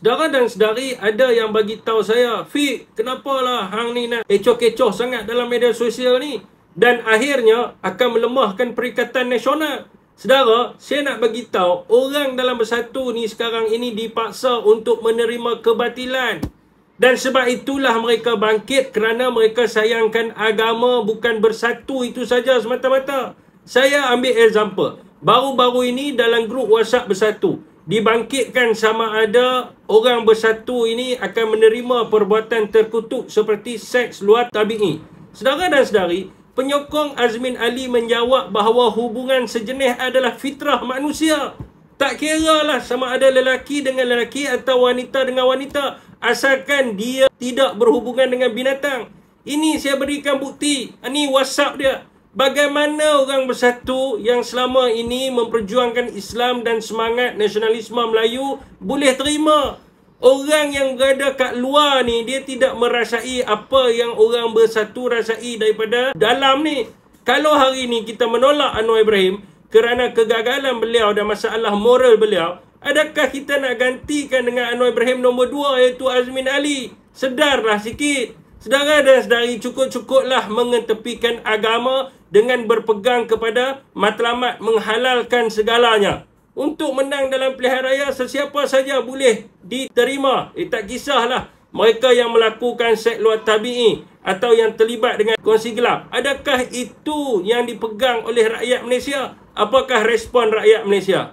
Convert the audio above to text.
Saudara dan sedari, ada yang bagi tahu saya, Fik, kenapalah hang ni nak kecoh-kecoh sangat dalam media sosial ni? Dan akhirnya akan melemahkan Perikatan Nasional. Saudara, saya nak bagi tahu, orang dalam Bersatu ni sekarang ini dipaksa untuk menerima kebatilan. Dan sebab itulah mereka bangkit kerana mereka sayangkan agama, bukan bersatu itu saja semata-mata. Saya ambil example. Baru-baru ini dalam grup WhatsApp Bersatu, dibangkitkan sama ada orang Bersatu ini akan menerima perbuatan terkutuk seperti seks luar tabi'i. Saudara dan sedari, penyokong Azmin Ali menjawab bahawa hubungan sejenis adalah fitrah manusia. Tak kira lah sama ada lelaki dengan lelaki atau wanita dengan wanita, asalkan dia tidak berhubungan dengan binatang. Ini saya berikan bukti. Ini WhatsApp dia. Bagaimana orang Bersatu yang selama ini memperjuangkan Islam dan semangat nasionalisme Melayu boleh terima? Orang yang berada kat luar ni, dia tidak merasai apa yang orang Bersatu rasai daripada dalam ni. Kalau hari ni kita menolak Anwar Ibrahim kerana kegagalan beliau dan masalah moral beliau, adakah kita nak gantikan dengan Anwar Ibrahim nombor 2 iaitu Azmin Ali? Sedarlah sikit. Saudara dan sedari, cukup-cukuplah mengetepikan agama dengan berpegang kepada matlamat menghalalkan segalanya. Untuk menang dalam pilihan raya, sesiapa saja boleh diterima. Tak kisahlah mereka yang melakukan seks luar tabi'i atau yang terlibat dengan kongsi gelap. Adakah itu yang dipegang oleh rakyat Malaysia? Apakah respon rakyat Malaysia?